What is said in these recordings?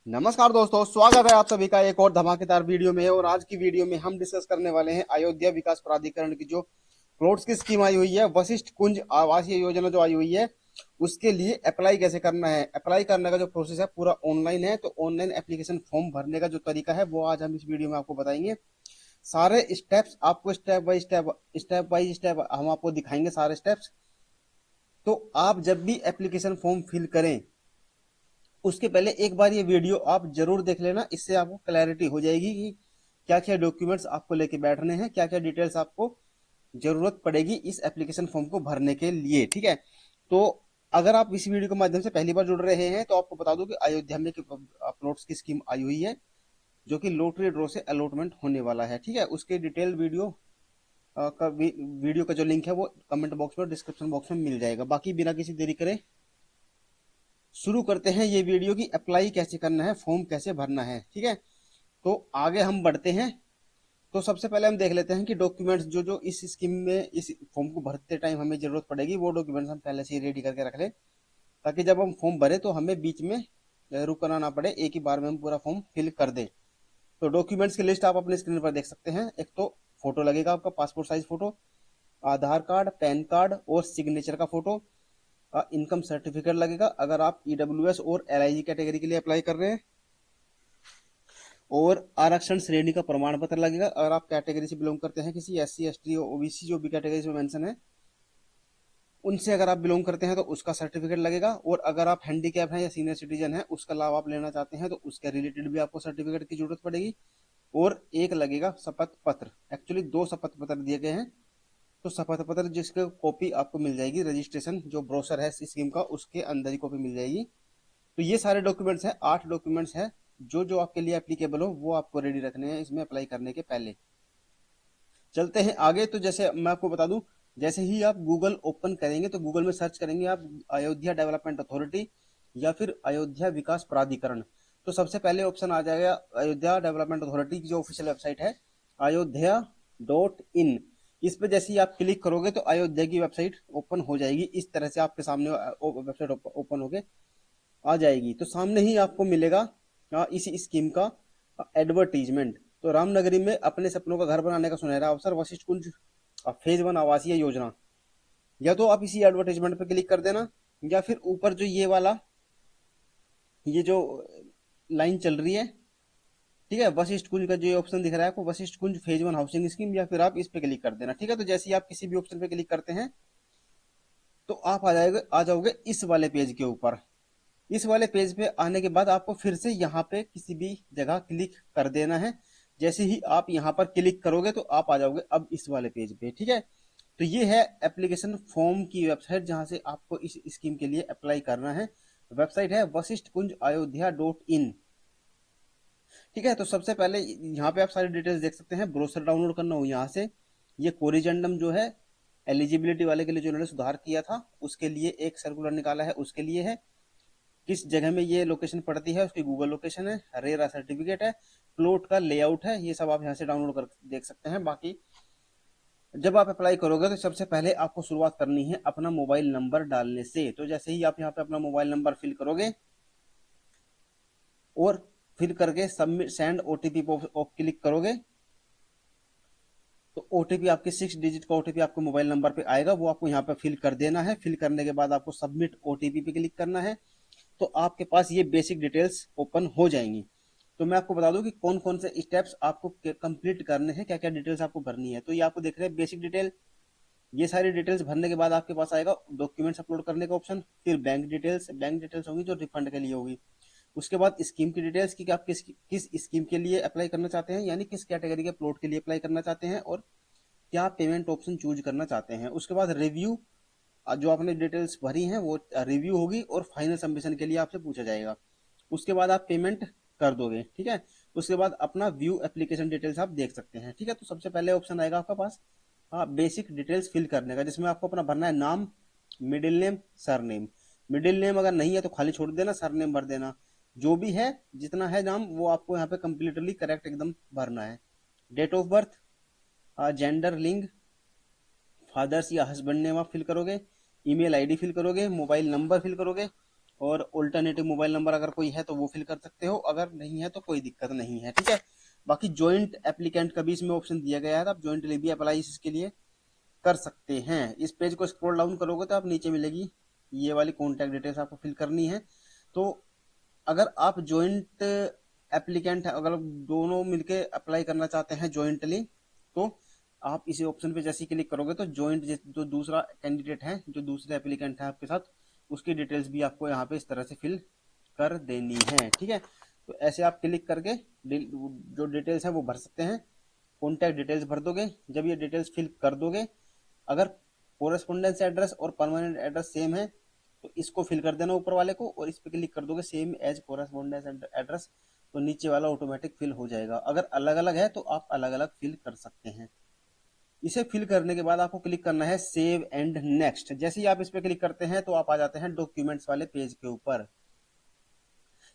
नमस्कार दोस्तों, स्वागत है आप सभी का एक और धमाकेदार वीडियो में। और आज की वीडियो में हम डिस्कस करने वाले हैं अयोध्या विकास प्राधिकरण की जो प्लॉट्स की स्कीम आई हुई है, वशिष्ठ कुंज आवासीय योजना जो आई हुई है, उसके लिए अप्लाई कैसे करना है। अप्लाई करने का जो प्रोसेस है पूरा ऑनलाइन है, तो ऑनलाइन एप्लीकेशन फॉर्म भरने का जो तरीका है वो आज हम इस वीडियो में आपको बताएंगे। सारे स्टेप्स आपको स्टेप बाय स्टेप हम आपको दिखाएंगे सारे स्टेप्स। तो आप जब भी एप्लीकेशन फॉर्म फिल करें उसके पहले एक बार ये वीडियो आप जरूर देख लेना, इससे आपको क्लैरिटी हो जाएगी कि क्या क्या डॉक्यूमेंट्स आपको लेके बैठने हैं, क्या क्या डिटेल्स आपको जरूरत पड़ेगी इस एप्लीकेशन फॉर्म को भरने के लिए। ठीक है, तो अगर आप इस वीडियो के माध्यम से पहली बार जुड़ रहे हैं तो आपको बता दूं कि अयोध्या में प्लॉट्स की स्कीम आई हुई है, जो कि लॉटरी ड्रॉ से अलॉटमेंट होने वाला है। ठीक है, उसके डिटेल वीडियो का जो लिंक है वो कमेंट बॉक्स में, डिस्क्रिप्शन बॉक्स में मिल जाएगा। बाकी बिना किसी देरी करे शुरू करते हैं ये वीडियो की अप्लाई कैसे करना है, फॉर्म कैसे भरना है। ठीक है, तो आगे हम बढ़ते हैं। तो सबसे पहले हम देख लेते हैं कि डॉक्यूमेंट्स जो जो इस स्कीम में इस फॉर्म को भरते टाइम हमें जरूरत पड़ेगी, वो डॉक्यूमेंट्स हम पहले से ही रेडी करके रख लें, ताकि जब हम फॉर्म भरें तो हमें बीच में रुकना ना पड़े, एक ही बार में हम पूरा फॉर्म फिल कर दें। तो डॉक्यूमेंट्स की लिस्ट आप अपने स्क्रीन पर देख सकते हैं। एक तो फोटो लगेगा आपका, पासपोर्ट साइज फोटो, आधार कार्ड, पैन कार्ड और सिग्नेचर का फोटो, इनकम सर्टिफिकेट लगेगा अगर आप ईडब्ल्यूएस और एलआईजी कैटेगरी के लिए अप्लाई कर रहे हैं, और आरक्षण श्रेणी का प्रमाण पत्र लगेगा अगर आप कैटेगरी से बिलोंग करते हैं, किसी एससी एसटी ओबीसी जो भी कैटेगरी में मेंशन है उनसे अगर आप बिलोंग करते हैं तो उसका सर्टिफिकेट लगेगा। और अगर आप हैंडीकैप हैं या सीनियर सिटीजन हैं, उसका लाभ आप लेना चाहते हैं तो उसके रिलेटेड भी आपको सर्टिफिकेट की जरूरत पड़ेगी। और एक लगेगा शपथ पत्र, एक्चुअली दो शपथ पत्र दिए गए हैं। तो शपथ पत्र जिसकी कॉपी आपको मिल जाएगी, रजिस्ट्रेशन जो ब्रोशर है इस स्कीम का उसके अंदर ही कॉपी मिल जाएगी। तो ये सारे डॉक्यूमेंट्स हैं, 8 डॉक्यूमेंट्स हैं जो जो आपके लिए एप्लीकेबल हो वो आपको रेडी रखने हैं इसमें अप्लाई करने के पहले। चलते हैं आगे। तो जैसे मैं आपको बता दूं, जैसे ही आप गूगल ओपन करेंगे तो गूगल में सर्च करेंगे आप अयोध्या डेवलपमेंट अथॉरिटी या फिर अयोध्या विकास प्राधिकरण, तो सबसे पहले ऑप्शन आ जाएगा अयोध्या डेवलपमेंट अथॉरिटी की जो ऑफिशियल वेबसाइट है, अयोध्या.in। इस पे जैसे ही आप क्लिक करोगे तो अयोध्या की वेबसाइट ओपन हो जाएगी। इस तरह से आपके सामने वेबसाइट ओपन होके आ जाएगी। तो सामने ही आपको मिलेगा इसी स्कीम का एडवर्टीजमेंट। तो रामनगरी में अपने सपनों का घर बनाने का सुनहरा अवसर, वशिष्ठ कुंज फेज 1 आवासीय योजना। या तो आप इसी एडवर्टीजमेंट पे क्लिक कर देना, या फिर ऊपर जो ये जो लाइन चल रही है, ठीक है, वशिष्ठ कुंज का जो ऑप्शन दिख रहा है आपको, वशिष्ठ कुंज फेज 1 हाउसिंग स्कीम, या फिर आप इस पे क्लिक कर देना। ठीक है, तो जैसे ही आप किसी भी ऑप्शन पे क्लिक करते हैं तो आप आ जाओगे इस वाले पेज के ऊपर। इस वाले पेज पे आने के बाद आपको फिर से यहाँ पे किसी भी जगह क्लिक कर देना है। जैसे ही आप यहाँ पर क्लिक करोगे तो आप आ जाओगे अब इस वाले पेज पे। ठीक है, तो ये है एप्लीकेशन फॉर्म की वेबसाइट जहां से आपको इस स्कीम के लिए अप्लाई करना है। वेबसाइट है वशिष्ठ कुंज अयोध्या.in। ठीक है, तो सबसे पहले यहाँ पे आप सारी डिटेल्स देख सकते हैं। ब्रोशर डाउनलोड करना हो यहाँ से। ये कोरिजेंडम जो है एलिजिबिलिटी वाले के लिए जो उन्होंने सुधार किया था उसके लिए एक सर्कुलर निकाला है, उसके लिए है। किस जगह में ये लोकेशन पड़ती है उसकी गूगल लोकेशन है, रेरा सर्टिफिकेट है, प्लॉट का लेआउट है, ये सब आप यहाँ से डाउनलोड कर देख सकते हैं। बाकी जब आप अप्लाई करोगे तो सबसे पहले आपको शुरुआत करनी है अपना मोबाइल नंबर डालने से। तो जैसे ही आप यहाँ पे अपना मोबाइल नंबर फिल करोगे और फिल करके सबमिट सेंड ओटीपी पर क्लिक करोगे तो ओटीपी आपके 6 डिजिट का ओटीपी आपको मोबाइल नंबर पे आएगा, वो आपको यहाँ पे फिल कर देना है। फिल करने के बाद आपको सबमिट ओटीपी पे क्लिक करना है, तो आपके पास ये बेसिक डिटेल्स ओपन हो जाएंगी। तो मैं आपको बता दूं कि कौन कौन से स्टेप्स आपको कंप्लीट करने हैं, क्या क्या डिटेल्स आपको भरनी है। तो ये आपको देख रहे हैं बेसिक डिटेल। ये सारी डिटेल्स भरने के बाद आपके पास आएगा डॉक्यूमेंट्स अपलोड करने का ऑप्शन, फिर बैंक डिटेल्स होंगी जो रिफंड के लिए होगी। उसके बाद स्कीम की डिटेल्स की कि आप किस किस स्कीम के लिए अप्लाई करना चाहते हैं, यानी किस कैटेगरी के प्लॉट के लिए अप्लाई करना चाहते हैं, और क्या पेमेंट ऑप्शन चूज करना चाहते हैं। उसके बाद रिव्यू, जो आपने डिटेल्स भरी हैं वो रिव्यू होगी और फाइनल सबमिशन के लिए आपसे पूछा जाएगा। उसके बाद आप पेमेंट कर दोगे। ठीक है, उसके बाद अपना व्यू एप्लीकेशन डिटेल्स आप देख सकते हैं। ठीक है, तो सबसे पहले ऑप्शन आएगा आपके पास बेसिक डिटेल्स फिल करने का, जिसमें आपको अपना भरना है नाम, middle name, sir name. Middle name अगर नहीं है तो खाली छोड़ देना, सर नेम भर देना। जो भी है जितना है नाम वो आपको यहाँ पे कंप्लीटली करेक्ट एकदम भरना है। डेट ऑफ बर्थ, जेंडर, लिंग, फादर्स या हस्बैंड नेम आप फिल करोगे, ईमेल आईडी फिल करोगे, मोबाइल नंबर फिल करोगे, और ऑल्टरनेटिव मोबाइल नंबर अगर कोई है तो वो फिल कर सकते हो, अगर नहीं है तो कोई दिक्कत नहीं है, ठीक है। बाकी ज्वाइंट एप्लीकेंट का भी इसमें ऑप्शन दिया गया है, तो आप ज्वाइंटली भी अप्लाई इसके लिए कर सकते हैं। इस पेज को स्क्रॉल डाउन करोगे तो आप नीचे मिलेगी ये वाली कॉन्टैक्ट डिटेल्स आपको फिल करनी है। तो अगर आप ज्वाइंट एप्लीकेंट है, अगर दोनों मिलके अप्लाई करना चाहते हैं ज्वाइंटली, तो आप इसी ऑप्शन पे जैसे क्लिक करोगे तो ज्वाइंट जो दूसरा कैंडिडेट है, जो दूसरे एप्लीकेंट है आपके साथ, उसकी डिटेल्स भी आपको यहाँ पे इस तरह से फिल कर देनी है, ठीक है। तो ऐसे आप क्लिक करके जो डिटेल्स है वो भर सकते हैं, कॉन्टैक्ट डिटेल्स भर दोगे। जब ये डिटेल्स फिल कर दोगे, अगर कोरेस्पोंडेंस एड्रेस और परमानेंट एड्रेस सेम है तो इसको फिल कर देना ऊपर वाले को, और इस पे क्लिक कर दोगे सेम एज कोरेस्पोंडेंस एड्रेस, तो नीचे वाला ऑटोमेटिक फिल हो जाएगा। अगर अलग अलग है तो आप अलग अलग फिल कर सकते हैं। इसे फिल करने के बाद आपको क्लिक करना है सेव एंड नेक्स्ट। जैसे ही आप इस पे क्लिक करते हैं तो आप आ जाते हैं डॉक्यूमेंट्स वाले पेज के ऊपर।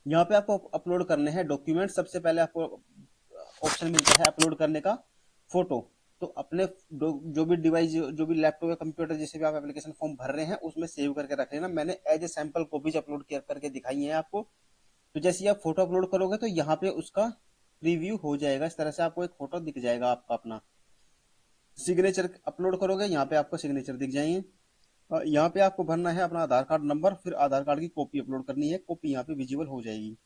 यहाँ पे आपको अपलोड करने हैं डॉक्यूमेंट। सबसे पहले आपको ऑप्शन मिलता है अपलोड करने का फोटो। तो अपने जो भी डिवाइस, जो भी लैपटॉप या कंप्यूटर जिसे भी आप एप्लीकेशन फॉर्म भर रहे हैं उसमें सेव करके रख लेना। मैंने as a sample copies upload करके दिखाई है आपको। तो जैसे ही आप फोटो अपलोड करोगे तो यहाँ पे उसका प्रीव्यू हो जाएगा, इस तरह से आपको एक फोटो दिख जाएगा आपका अपना। सिग्नेचर अपलोड करोगे, यहाँ पे आपको सिग्नेचर दिख जाएंगे। यहाँ पे आपको भरना है अपना आधार कार्ड नंबर, फिर आधार कार्ड की कॉपी अपलोड करनी है, कॉपी यहाँ पे विजिबल हो जाएगी।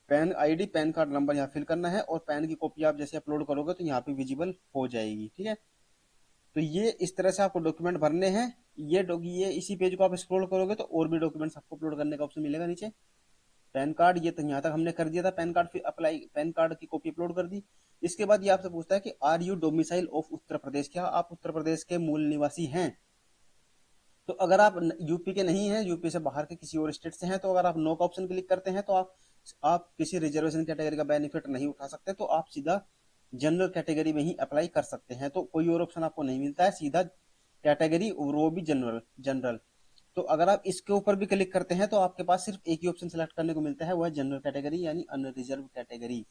Pan ID, pan card number यहाँ फिल करना है, और पैन की कॉपी आप जैसे अपलोड करोगे तो यहाँ पे विजिबल हो जाएगी, ठीक है। तो ये इस तरह से आपको डॉक्यूमेंट भरने हैं। ये इसी पेज को आप स्क्रॉल करोगे तो और भी डॉक्यूमेंट्स आपको अपलोड करने का ऑप्शन मिलेगा नीचे। पैन कार्ड, ये तो यहाँ तक हमने कर दिया था, पैन कार्ड फिर अप्लाई, पैन कार्ड की कॉपी अपलोड कर दी। इसके बाद ये आपसे पूछता है कि are you domicile of Uttar प्रदेश, क्या आप उत्तर प्रदेश के मूल निवासी हैं। तो अगर आप यूपी के नहीं हैं, यूपी से बाहर के किसी और स्टेट से हैं, तो अगर आप नो का ऑप्शन क्लिक करते हैं तो आप किसी रिजर्वेशन कैटेगरी का बेनिफिट नहीं उठा सकते, तो आप सीधा जनरल कैटेगरी में ही अप्लाई कर सकते हैं। तो कोई और ऑप्शन आपको नहीं मिलता है, सीधा कैटेगरी, और वो भी जनरल जनरल। तो अगर आप इसके ऊपर भी क्लिक करते हैं तो आपके पास सिर्फ एक ही ऑप्शन सेलेक्ट करने को मिलता है, वो है जनरल कैटेगरी यानी अनरिजर्व कैटेगरी।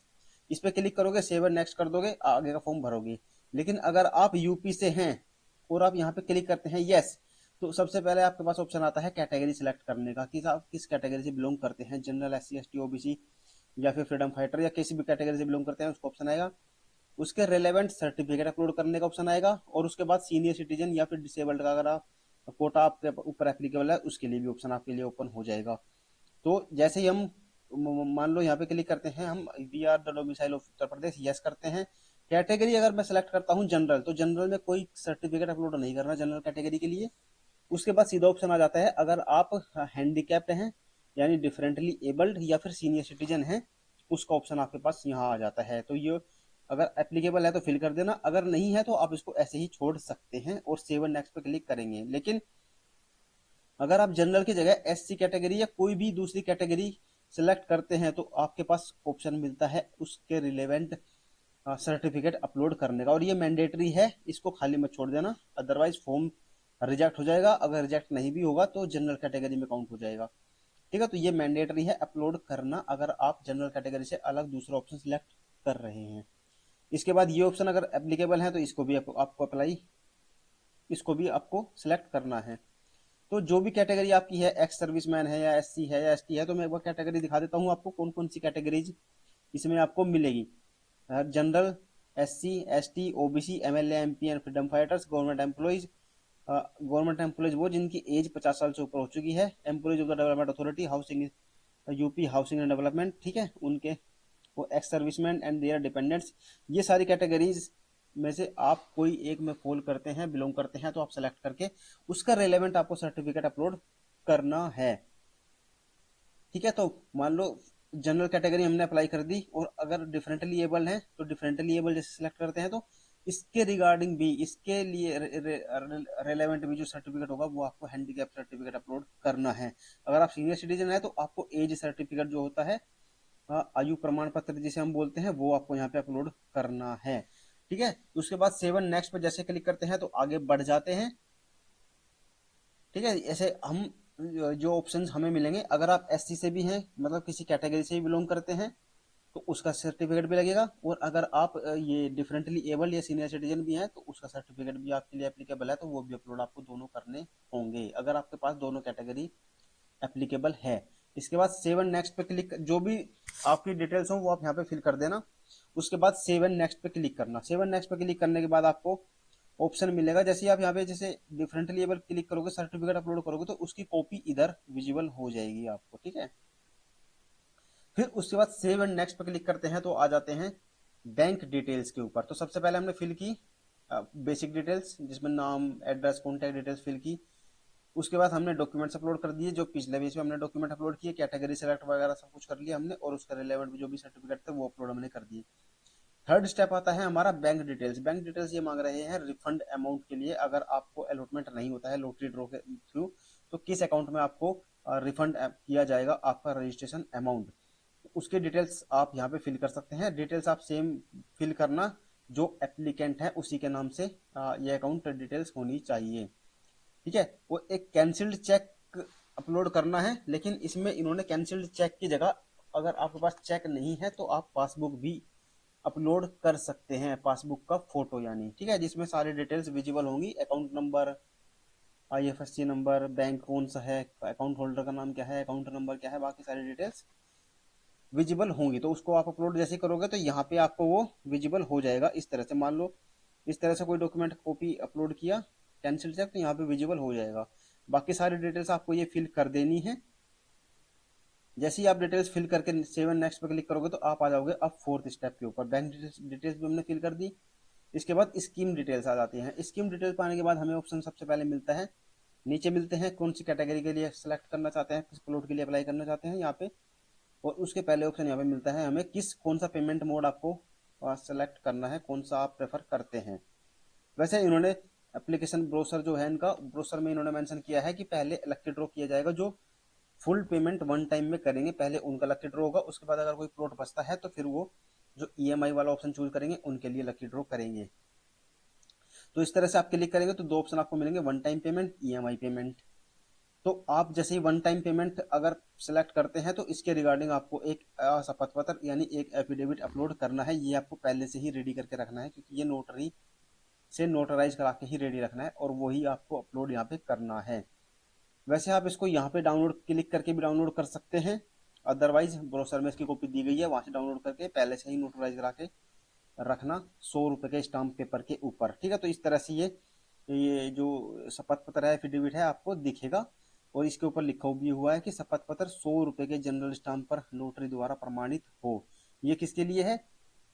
इस पे क्लिक करोगे, सेव एंड नेक्स्ट कर दोगे, आगे का फॉर्म भरोगे। लेकिन अगर आप यूपी से हैं और आप यहाँ पे क्लिक करते हैं यस, तो सबसे पहले आपके पास ऑप्शन आता है कैटेगरी सिलेक्ट करने का कि आप किस कैटेगरी से बिलोंग करते हैं, जनरल, एससी, एसटी, ओबीसी या फिर फ्रीडम फाइटर, या किसी भी कैटेगरी से बिलोंग करते हैं उसका ऑप्शन आएगा। उसके रेलेवेंट सर्टिफिकेट अपलोड करने का ऑप्शन आएगा, और उसके बाद सीनियर सिटीजन या फिर डिसेबल्ड का अगर आप कोटा आपके ऊपर एप्लीकेबल है उसके लिए भी ऑप्शन आपके लिए ओपन हो जाएगा। तो जैसे ही हम मान लो यहाँ पे क्लिक करते हैं, हम we are the domicile of Uttar Pradesh, yes करते हैं। कैटेगरी अगर मैं सेलेक्ट करता हूँ जनरल, तो जनरल में कोई सर्टिफिकेट अपलोड नहीं करना जनरल कैटेगरी के लिए। उसके बाद सीधा ऑप्शन आ जाता है अगर आप हैंडीकैप्ड हैं यानी डिफरेंटली एबल्ड या फिर सीनियर सिटीजन हैं, उसका ऑप्शन आपके पास यहाँ आ जाता है। तो ये अगर एप्लीकेबल है तो फिल कर देना, अगर नहीं है तो आप इसको ऐसे ही छोड़ सकते हैं और सेव एंड नेक्स्ट पे क्लिक करेंगे। लेकिन अगर आप जनरल की जगह एससी कैटेगरी या कोई भी दूसरी कैटेगरी सेलेक्ट करते हैं तो आपके पास ऑप्शन मिलता है उसके रिलेवेंट सर्टिफिकेट अपलोड करने का, और ये मैंडेटरी है, इसको खाली मत छोड़ देना, अदरवाइज फॉर्म रिजेक्ट हो जाएगा। अगर रिजेक्ट नहीं भी होगा तो जनरल कैटेगरी में काउंट हो जाएगा, ठीक है। तो ये मैंडेटरी है अपलोड करना अगर आप जनरल कैटेगरी से अलग दूसरा ऑप्शन सिलेक्ट कर रहे हैं। इसके बाद ये ऑप्शन अगर एप्लीकेबल है तो इसको भी आपको अप्लाई, इसको भी आपको सिलेक्ट करना है। तो जो भी कैटेगरी आपकी है, एक्स सर्विसमैन है या एससी है या एसटी है, तो मैं एक बार कैटेगरी दिखा देता हूँ आपको कौन कौन सी कैटेगरीज इसमें आपको मिलेगी। General, SC, ST, OBC, MLA, MP and freedom fighters, government employees. Government employees वो जिनकी एज 50 साल से ऊपर हो चुकी है, employees of the development authority, housing, UP housing and development, ठीक है, उनके वो ex serviceman and their dependents. ये सारी कैटेगरीज में से आप कोई एक में फॉल करते हैं, बिलोंग करते हैं, तो आप सेलेक्ट करके उसका रेलेवेंट आपको सर्टिफिकेट अपलोड करना है, ठीक है। तो मान लो जनरल कैटेगरी हमने अप्लाई कर दी, और अगर डिफरेंटली एबल है तो डिफरेंटली एबल जैसे सिलेक्ट करते हैं तो इसके रिगार्डिंग भी, इसके लिए रेलेवेंट भी जो सर्टिफिकेट होगा वो आपको हैंडीकैप सर्टिफिकेट अपलोड करना है। अगर आप सीनियर सिटीजन है तो आपको एज सर्टिफिकेट जो होता है, आयु प्रमाण पत्र जिसे हम बोलते हैं, वो आपको यहाँ पे अपलोड करना है, ठीक है। उसके बाद सेवन नेक्स्ट पे जैसे क्लिक करते हैं तो आगे बढ़ जाते हैं, ठीक है। ऐसे हम जो ऑप्शंस हमें मिलेंगे, अगर आप एससी से भी हैं मतलब किसी कैटेगरी से भी बिलोंग करते हैं तो उसका सर्टिफिकेट भी लगेगा, और अगर आप ये डिफरेंटली एबल या सीनियर सिटीजन भी हैं तो उसका सर्टिफिकेट भी आपके लिए एप्लीकेबल है, तो वो भी अपलोड आपको दोनों करने होंगे अगर आपके पास दोनों कैटेगरी एप्लीकेबल है। इसके बाद सेव एंड नेक्स्ट पे क्लिक, जो भी आपकी डिटेल्स हो वो आप यहाँ पे फिल कर देना। उसके बाद सेव एंड नेक्स्ट पे क्लिक करना। सेव एंड नेक्स्ट पे क्लिक करने के बाद आपको ऑप्शन मिलेगा, जैसे आप यहाँ पे जैसे डिफरेंट लेवल क्लिक करोगे, सर्टिफिकेट अपलोड करोगे तो उसकी कॉपी इधर विजिबल हो जाएगी आपको, ठीक है। फिर उसके बाद सेव एंड नेक्स्ट पे क्लिक करते हैं तो आ जाते हैं बैंक डिटेल्स के ऊपर। तो सबसे पहले हमने फिल की बेसिक डिटेल्स, जिसमें नाम, एड्रेस, कॉन्टैक्ट डिटेल्स फिल की। उसके बाद हमने डॉक्यूमेंट्स अपलोड कर दिए, जो पिछले पेज पे हमने डॉक्यूमेंट अपलोड किए, कैटेगरी सेलेक्ट वगैरह सब कुछ कर लिया हमने, और उसका रिलेवेंट जो भी सर्टिफिकेट थे वो अपलोड हमने कर दिए। थर्ड स्टेप आता है हमारा बैंक डिटेल्स। बैंक डिटेल्स ये मांग रहे हैं रिफंड अमाउंट के लिए, अगर आपको अलॉटमेंट नहीं होता है लॉटरी ड्रॉ के थ्रू, तो किस अकाउंट में आपको रिफंड किया जाएगा आपका रजिस्ट्रेशन अमाउंट, उसके डिटेल्स आप यहाँ पे फिल कर सकते हैं। डिटेल्स आप सेम फिल करना जो एप्लीकेंट है उसी के नाम से ये अकाउंट डिटेल्स होनी चाहिए, ठीक है। वो एक कैंसिल्ड चेक अपलोड करना है, लेकिन इसमें इन्होंने कैंसिल्ड चेक की जगह, अगर आपके पास चेक नहीं है तो आप पासबुक भी अपलोड कर सकते हैं, पासबुक का फोटो यानी, ठीक है, जिसमें सारी डिटेल्स विजिबल होंगी, account number, IFSC number, bank कौन सा है, अकाउंट होल्डर का नाम क्या है, अकाउंट नंबर क्या है, बाकी सारी डिटेल्स विजिबल होंगी। तो उसको आप अपलोड जैसे करोगे तो यहाँ पे आपको वो विजिबल हो जाएगा। इस तरह से मान लो इस तरह से कोई डॉक्यूमेंट कॉपी अपलोड किया कैंसिल चेक, तो यहाँ पे विजिबल हो जाएगा। बाकी सारी डिटेल्स आपको ये फिल कर देनी है। जैसे ही आप डिटेल्स फिल करके सेव एंड नेक्स्ट पे क्लिक करोगे तो आप आ जाओगे अब फोर्थ स्टेप के ऊपर। बैंक डिटेल्स भी हमने फिल कर दी। इसके बाद स्कीम डिटेल्स आ जाती हैं। स्कीम डिटेल्स पाने के बाद हमें ऑप्शन सबसे पहले मिलता है, नीचे मिलते हैं कौन सी कैटेगरी के लिए सेलेक्ट करना चाहते हैं, किस प्लॉट के लिए अप्लाई करना चाहते हैं यहाँ पे, और उसके पहले ऑप्शन यहाँ पे मिलता है हमें किस कौन सा पेमेंट मोड आपको सेलेक्ट करना है, कौन सा आप प्रेफर करते हैं। वैसे इन्होंने एप्लीकेशन ब्रोशर जो है इनका, ब्रोशर में इन्होंने मेंशन किया है कि पहले लकी ड्रॉ किया जाएगा, जो फुल पेमेंट वन टाइम में करेंगे पहले उनका लकी ड्रॉ होगा। उसके बाद अगर कोई प्लॉट बचता है तो फिर वो जो ईएमआई वाला ऑप्शन चूज करेंगे उनके लिए लकी ड्रॉ करेंगे। तो इस तरह से आप क्लिक करेंगे तो दो ऑप्शन आपको मिलेंगे, one time payment, EMI payment. तो आप जैसे ही वन टाइम पेमेंट अगर सेलेक्ट करते हैं तो इसके रिगार्डिंग आपको एक शपथ पत्र यानी एक एफिडेविट अपलोड करना है। ये आपको पहले से ही रेडी करके रखना है, क्योंकि ये नोटरी से नोटराइज करा के ही रेडी रखना है, और वही आपको अपलोड यहाँ पे करना है। वैसे आप इसको यहाँ पे डाउनलोड क्लिक करके भी डाउनलोड कर सकते हैं, अदरवाइज ब्रोशर में इसकी कॉपी दी गई है, वहां से डाउनलोड करके पहले से ही नोटराइज करा के रखना 100 रुपए के स्टाम्प पेपर के ऊपर, ठीक है। तो इस तरह से ये जो शपथ पत्र है, एफिडेविट है, आपको दिखेगा, और इसके ऊपर लिखा भी हुआ है कि शपथ पत्र 100 रुपए के जनरल स्टाम्प पर नोटरी द्वारा प्रमाणित हो। ये किसके लिए है?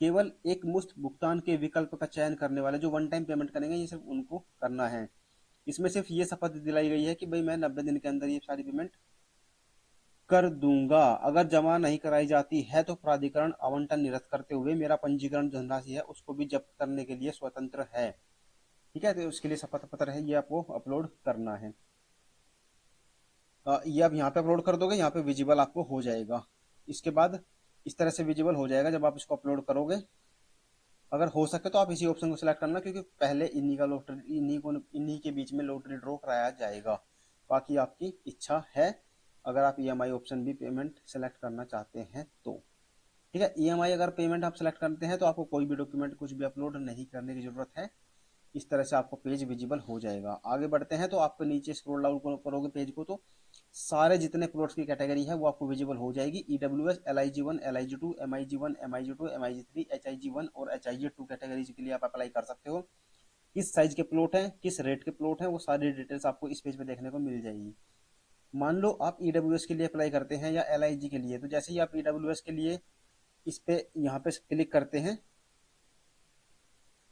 केवल एक मुश्त भुगतान के विकल्प का चयन करने वाले जो वन टाइम पेमेंट करेंगे, ये सिर्फ उनको करना है। इसमें सिर्फ ये शपथ दिलाई गई है कि भाई मैं 90 दिन के अंदर ये सारी पेमेंट कर दूंगा। अगर जमा नहीं कराई जाती है तो प्राधिकरण आवंटन निरस्त करते हुए मेरा पंजीकरण धनराशि है उसको भी जब्त करने के लिए स्वतंत्र है, ठीक है। तो उसके लिए शपथ पत्र है, ये आपको अपलोड करना है। ये आप यहाँ पे अपलोड कर दोगे, यहाँ पे विजिबल आपको हो जाएगा। इसके बाद इस तरह से विजिबल हो जाएगा जब आप इसको अपलोड करोगे। अगर हो सके तो आप इसी ऑप्शन को सिलेक्ट करना, क्योंकि पहले इन्हीं का लॉटरी इन्हीं के बीच में लॉटरी ड्रॉ कराया जाएगा। बाकी आपकी इच्छा है, अगर आप ईएमआई ऑप्शन भी पेमेंट सेलेक्ट करना चाहते हैं तो, ठीक है। ईएमआई अगर पेमेंट आप सेलेक्ट करते हैं तो आपको कोई भी डॉक्यूमेंट कुछ भी अपलोड नहीं करने की जरूरत है। इस तरह से आपको पेज विजिबल हो जाएगा। आगे बढ़ते हैं तो आपको नीचे स्क्रॉल डाउन करोगे पेज को तो सारे जितने प्लॉट्स की कैटेगरी है वो आपको विजिबल हो जाएगी। EWS, LIG1, LIG2, MIG1, MIG2, MIG3, HIG1 और HIG2 कैटेगरीज के लिए आप अप्लाई कर सकते हो। किस साइज के प्लॉट हैं, किस रेट के प्लॉट हैं, वो सारी डिटेल्स आपको इस पेज पे देखने को मिल जाएगी। मान लो आप ईडब्ल्यूएस के लिए अप्लाई करते हैं या LIG के लिए, तो जैसे ही आप ईडब्ल्यूएस के लिए इस पे यहाँ पे क्लिक करते हैं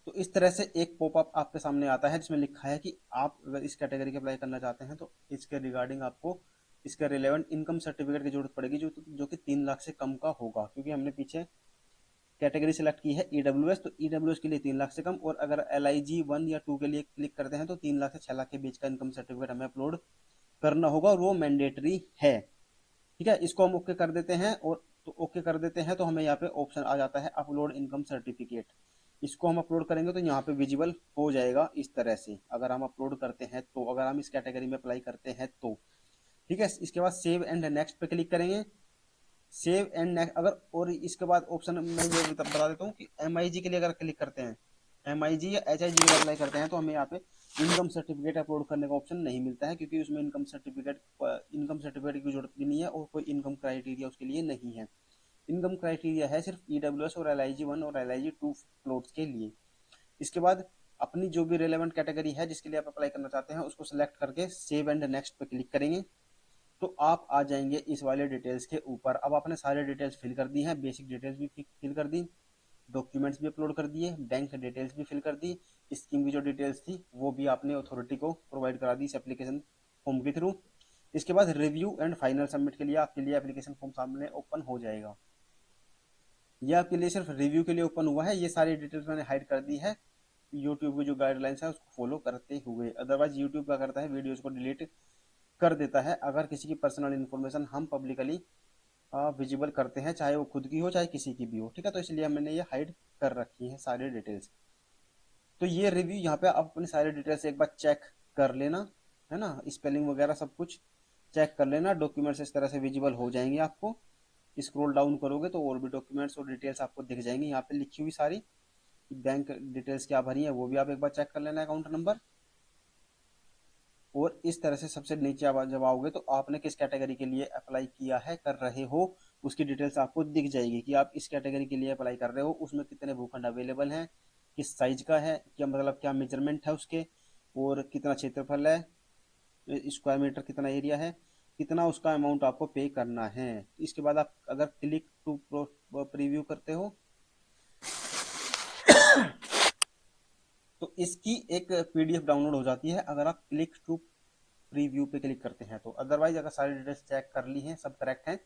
तो इस तरह से एक पॉपअप आपके सामने आता है जिसमें लिखा है कि आप अगर इस कैटेगरी के अप्लाई करना चाहते हैं तो इसके रिगार्डिंग आपको इसके रिलेवेंट इनकम सर्टिफिकेट की जरूरत पड़ेगी, जो कि 3 लाख से कम का होगा, क्योंकि हमने पीछे कैटेगरी सेलेक्ट की है ईडब्ल्यूएस, तो ईडब्ल्यूएस के लिए 3 लाख से कम, और अगर LIG 1 या 2 के लिए क्लिक करते हैं तो 3 लाख से 6 लाख के बीच का इनकम सर्टिफिकेट हमें अपलोड करना होगा, और वो मैंडेटरी है, ठीक है। इसको हम ओके कर देते हैं, और तो ओके कर देते हैं तो हमें यहाँ पे ऑप्शन आ जाता है अपलोड इनकम सर्टिफिकेट। इसको हम अपलोड करेंगे तो यहाँ पे विजिबल हो जाएगा इस तरह से, अगर हम अपलोड करते हैं तो, अगर हम इस कैटेगरी में अप्लाई करते हैं तो, ठीक है। इसके बाद सेव एंड नेक्स्ट पे क्लिक करेंगे। सेव एंड नेक्स्ट अगर, और इसके बाद ऑप्शन मैं ये बता देता हूँ कि MIG के लिए अगर क्लिक करते हैं, MIG या HIG के लिए अप्लाई करते हैं तो हमें यहाँ पे इनकम सर्टिफिकेट अपलोड करने का ऑप्शन नहीं मिलता है, क्योंकि उसमें इनकम सर्टिफिकेट की जरूरत भी नहीं है और कोई इनकम क्राइटेरिया उसके लिए नहीं है। इनकम क्राइटेरिया है सिर्फ ईडब्ल्यूएस और LIG 1 और LIG 2 प्लॉट्स के लिए। इसके बाद अपनी जो भी रेलेवेंट कैटेगरी है जिसके लिए आप अप्लाई करना चाहते हैं उसको सिलेक्ट करके सेव एंड नेक्स्ट पे क्लिक करेंगे, तो आप आ जाएंगे इस वाले डिटेल्स के ऊपर। अब आपने सारे डिटेल्स फिल कर दी हैं, बेसिक डिटेल्स भी फिल कर दी, डॉक्यूमेंट्स भी अपलोड कर दिए, बैंक डिटेल्स भी फिल कर दी, स्कीम की जो डिटेल्स थी वो भी आपने अथॉरिटी को प्रोवाइड करा दी इस एप्लीकेशन फॉर्म के थ्रू। इसके बाद रिव्यू एंड फाइनल सबमिट के लिए आपके लिए एप्लीकेशन फॉर्म सामने ओपन हो जाएगा। ये आपके लिए सिर्फ रिव्यू के लिए ओपन हुआ है। ये सारी डिटेल्स मैंने हाइड कर दी है यूट्यूब की जो गाइडलाइंस है उसको फॉलो करते हुए। अदरवाइज यूट्यूब क्या करता है, वीडियोस को डिलीट कर देता है अगर किसी की पर्सनल इन्फॉर्मेशन हम पब्लिकली विजिबल करते हैं, चाहे वो खुद की हो चाहे किसी की भी हो। ठीक है, तो इसलिए मैंने ये हाइड कर रखी है सारी डिटेल्स। तो ये रिव्यू यहाँ पे आप अपनी सारी डिटेल्स एक बार चेक कर लेना, है ना, स्पेलिंग वगैरह सब कुछ चेक कर लेना। डॉक्यूमेंट्स इस तरह से विजिबल हो जाएंगे आपको। स्क्रॉल डाउन करोगे तो और भी डॉक्यूमेंट्स और डिटेल्स आपको दिख जाएंगी यहाँ पे लिखी हुई सारी। बैंक डिटेल्स क्या भरी है वो भी आप एक बार चेक कर लेना, अकाउंट नंबर। और इस तरह से सबसे नीचे जब आओगे तो आपने किस कैटेगरी के लिए अप्लाई किया है, कर रहे हो, उसकी डिटेल्स आपको दिख जाएगी कि आप इस कैटेगरी के लिए अप्लाई कर रहे हो, उसमें कितने भूखंड अवेलेबल हैं, किस साइज का है, क्या मतलब क्या मेजरमेंट है उसके, और कितना क्षेत्रफल है, स्क्वायर मीटर कितना एरिया है, कितना उसका अमाउंट आपको पे करना है। इसके बाद आप अगर क्लिक टू प्रीव्यू करते हो तो इसकी एक PDF डाउनलोड हो जाती है अगर आप क्लिक टू प्रीव्यू पे क्लिक करते हैं तो। अदरवाइज अगर सारी डिटेल्स चेक कर ली हैं, सब करेक्ट हैं,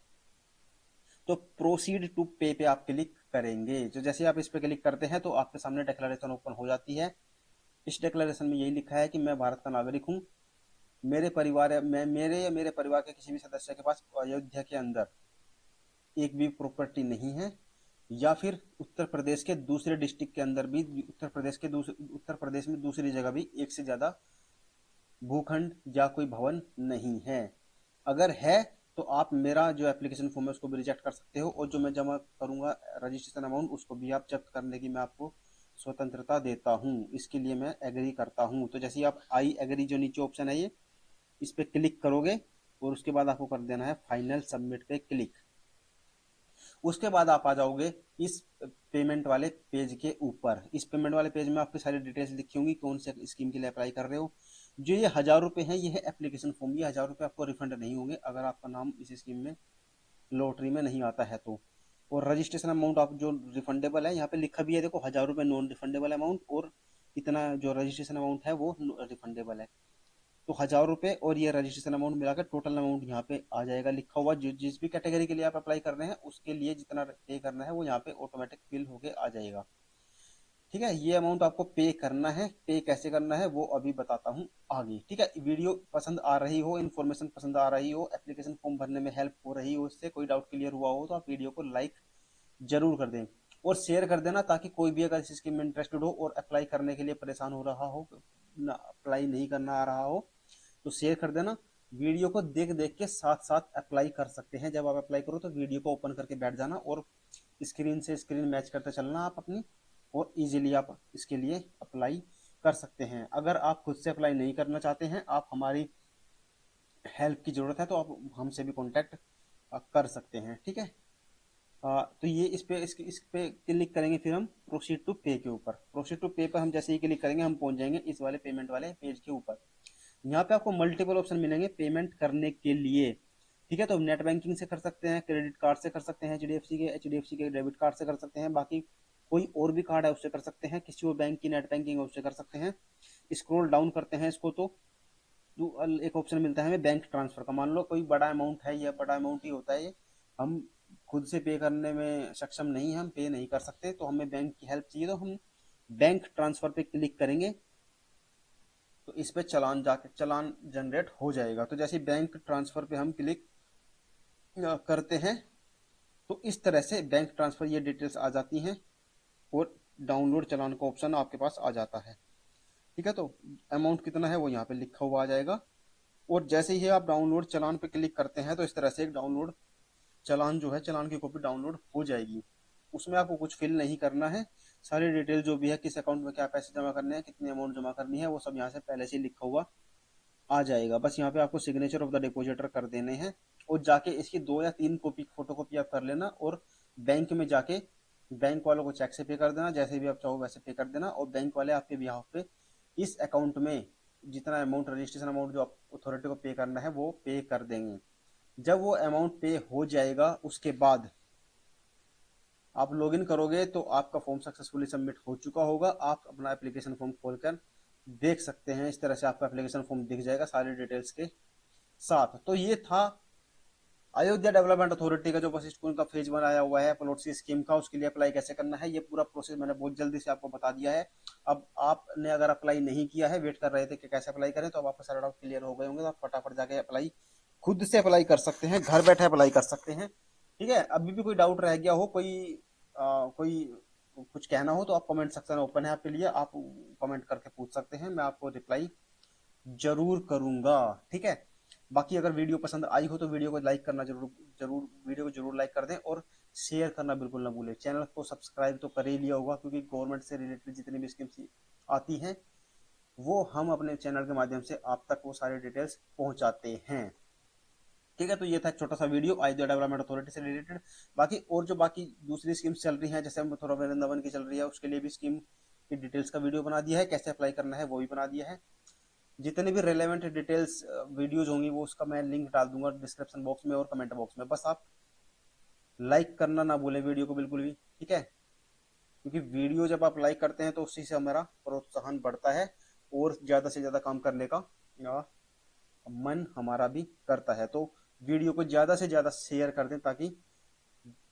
तो प्रोसीड टू पे पे आप क्लिक करेंगे। तो जैसे आप इस पे क्लिक करते हैं तो आपके सामने डिक्लेरेशन ओपन हो जाती है। इस डिक्लेरेशन में यही लिखा है कि मैं भारत का नागरिक हूँ, मेरे या मेरे परिवार के किसी भी सदस्य के पास अयोध्या के अंदर एक भी प्रॉपर्टी नहीं है, या फिर उत्तर प्रदेश के दूसरे डिस्ट्रिक्ट के अंदर भी, उत्तर प्रदेश में दूसरी जगह भी एक से ज्यादा भूखंड या कोई भवन नहीं है। अगर है तो आप मेरा जो एप्लीकेशन फॉर्म है उसको भी रिजेक्ट कर सकते हो, और जो मैं जमा करूंगा रजिस्ट्रेशन अमाउंट उसको भी आप जब्त करने की मैं आपको स्वतंत्रता देता हूँ। इसके लिए मैं एग्री करता हूँ। तो जैसे आप आई एग्री जो नीचे ऑप्शन है ये, इस पे क्लिक करोगे और उसके बाद आपको कर देना है फाइनल सबमिट पे क्लिक। उसके बाद आप आ जाओगे इस पेमेंट वाले पेज के ऊपर। इस पेमेंट वाले पेज में आपकी सारी डिटेल्स लिखी होंगी, कौन से स्कीम के लिए अप्लाई कर रहे हो। जो ये 1000 रुपए है ये है एप्लीकेशन फॉर्म, ये 1000 रुपए आपको रिफंड नहीं होंगे अगर आपका नाम इस स्कीम में लॉटरी में नहीं आता है तो। और रजिस्ट्रेशन अमाउंट आप जो रिफंडेबल है यहाँ पे लिखा भी है, देखो 1000 रुपए नॉन रिफंडेबल अमाउंट, और इतना जो रजिस्ट्रेशन अमाउंट है वो रिफंडेबल है। तो 1000 रुपए और ये रजिस्ट्रेशन अमाउंट मिलाकर टोटल अमाउंट यहाँ पे आ जाएगा लिखा हुआ। जिस भी कैटेगरी के लिए आप अप्लाई कर रहे हैं उसके लिए जितना पे करना है वो यहाँ पे ऑटोमेटिक फिल होके आ जाएगा। ठीक है, ये अमाउंट आपको पे करना है। पे कैसे करना है वो अभी बताता हूँ आगे। ठीक है, वीडियो पसंद आ रही हो, इन्फॉर्मेशन पसंद आ रही हो, एप्लीकेशन फॉर्म भरने में हेल्प हो रही हो, इससे कोई डाउट क्लियर हुआ हो तो आप वीडियो को लाइक जरूर कर दें और शेयर कर देना, ताकि कोई भी अगर इस स्कीम में इंटरेस्टेड हो और अप्लाई करने के लिए परेशान हो रहा हो, ना अप्लाई नहीं करना आ रहा हो, तो शेयर कर देना। वीडियो को देख देख के साथ साथ अप्लाई कर सकते हैं। जब आप अप्लाई करो तो वीडियो को ओपन करके बैठ जाना और स्क्रीन से स्क्रीन मैच करते चलना आप अपनी, और इजीली आप इसके लिए अप्लाई कर सकते हैं। अगर आप खुद से अप्लाई नहीं करना चाहते हैं, आप हमारी हेल्प की जरूरत है तो आप हमसे भी कांटेक्ट कर सकते हैं। ठीक है, तो ये इस पे क्लिक करेंगे, फिर हम प्रोसीड टू पे के ऊपर। प्रोसीड टू पे पर हम जैसे ही क्लिक करेंगे हम पहुंच जाएंगे इस वाले पेमेंट वाले पेज के ऊपर। यहाँ पे आपको मल्टीपल ऑप्शन मिलेंगे पेमेंट करने के लिए। ठीक है, तो नेट बैंकिंग से कर सकते हैं, क्रेडिट कार्ड से कर सकते हैं, एच डी एफ सी के डेबिट कार्ड से कर सकते हैं, बाकी कोई और भी कार्ड है उससे कर सकते हैं, किसी और बैंक की नेट बैंकिंग है उससे कर सकते हैं। स्क्रॉल डाउन करते हैं इसको तो एक ऑप्शन मिलता है हमें बैंक ट्रांसफर का। मान लो कोई बड़ा अमाउंट है, ये बड़ा अमाउंट ही होता है ये, हम खुद से पे करने में सक्षम नहीं है, हम पे नहीं कर सकते, तो हमें बैंक की हेल्प चाहिए, तो हम बैंक ट्रांसफर पे क्लिक करेंगे तो इस पे चालान जनरेट हो जाएगा। तो जैसे बैंक ट्रांसफर पे हम क्लिक करते हैं तो इस तरह से बैंक ट्रांसफर ये डिटेल्स आ जाती हैं और डाउनलोड चालान का ऑप्शन आपके पास आ जाता है। ठीक है, तो अमाउंट कितना है वो यहाँ पे लिखा हुआ आ जाएगा। और जैसे ही आप डाउनलोड चालान पे क्लिक करते हैं तो इस तरह से एक डाउनलोड चालान जो है, चालान की कॉपी डाउनलोड हो जाएगी। उसमें आपको कुछ फिल नहीं करना है, सारी डिटेल जो भी है, किस अकाउंट में क्या पैसे जमा करने हैं, कितनी अमाउंट जमा करनी है, वो सब यहाँ से पहले से लिखा हुआ आ जाएगा। बस यहाँ पे आपको सिग्नेचर ऑफ द डिपोजिटर कर देने हैं और जाके इसकी 2 या 3 कॉपी फोटो कॉपी आप कर लेना और बैंक में जाके बैंक वालों को चेक से पे कर देना, जैसे भी आप चाहो वैसे पे कर देना, और बैंक वाले आपके बिहाफ पे इस अकाउंट में जितना अमाउंट, रजिस्ट्रेशन अमाउंट जो आप अथॉरिटी को पे करना है वो पे कर देंगे। जब वो अमाउंट पे हो जाएगा उसके बाद आप लॉगिन करोगे तो आपका फॉर्म सक्सेसफुली सबमिट हो चुका होगा। आप अपना एप्लीकेशन फॉर्म खोलकर देख सकते हैं। इस तरह से आपका एप्लीकेशन फॉर्म दिख जाएगा सारी डिटेल्स के साथ। तो ये था अयोध्या डेवलपमेंट अथॉरिटी का जो बस स्कूल का फेज बनाया हुआ है प्लॉट सी स्कीम का, उसके लिए अप्लाई कैसे करना है, ये पूरा प्रोसेस मैंने बहुत जल्दी से आपको बता दिया है। अब आपने अगर अप्लाई नहीं किया है, वेट कर रहे थे कि कैसे अप्लाई करें, तो अब आपका सारा डाउट क्लियर हो गए होंगे, तो आप फटाफट जाके अप्लाई खुद से अप्लाई कर सकते हैं, घर बैठे अप्लाई कर सकते हैं। ठीक है, अभी भी कोई डाउट रह गया हो, कोई कुछ कहना हो, तो आप कमेंट सेक्शन ओपन है आपके लिए, आप कमेंट करके पूछ सकते हैं, मैं आपको रिप्लाई जरूर करूंगा। ठीक है, बाकी अगर वीडियो पसंद आई हो तो वीडियो को लाइक करना जरूर जरूर वीडियो को जरूर लाइक कर दें और शेयर करना बिल्कुल ना भूलें। चैनल को सब्सक्राइब तो कर ही लिया होगा, क्योंकि गवर्नमेंट से रिलेटेड जितनी भी स्कीम्स आती हैं वो हम अपने चैनल के माध्यम से आप तक वो सारे डिटेल्स पहुंचाते हैं। ठीक है, तो ये था छोटा सा वीडियो अयोध्या डेवलपमेंट अथॉरिटी से रिलेटेड। बाकी और जो बाकी दूसरी स्कीम्स चल रही हैं, जैसे मथुरा वृंदावन की चल रही है, उसके लिए भी स्कीम की डिटेल्स का वीडियो बना दिया है, कैसे अप्लाई करना है वो भी बना दिया है। जितने भी रेलेवेंट डिटेल्स वीडियोज होंगी वो उसका मैं लिंक डाल दूंगा डिस्क्रिप्शन बॉक्स में और कमेंट बॉक्स में। बस आप लाइक करना ना भूलें वीडियो को बिल्कुल भी। ठीक है, क्योंकि वीडियो जब आप लाइक करते हैं तो उसी से हमारा प्रोत्साहन बढ़ता है और ज्यादा से ज्यादा काम करने का मन हमारा भी करता है। तो वीडियो को ज्यादा से ज्यादा शेयर कर दें ताकि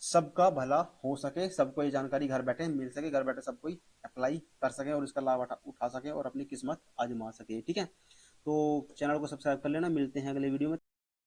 सबका भला हो सके, सबको ये जानकारी घर बैठे मिल सके, घर बैठे सब कोई अप्लाई कर सके और इसका लाभ उठा सके और अपनी किस्मत आजमा सके। ठीक है, तो चैनल को सब्सक्राइब कर लेना। मिलते हैं अगले वीडियो में।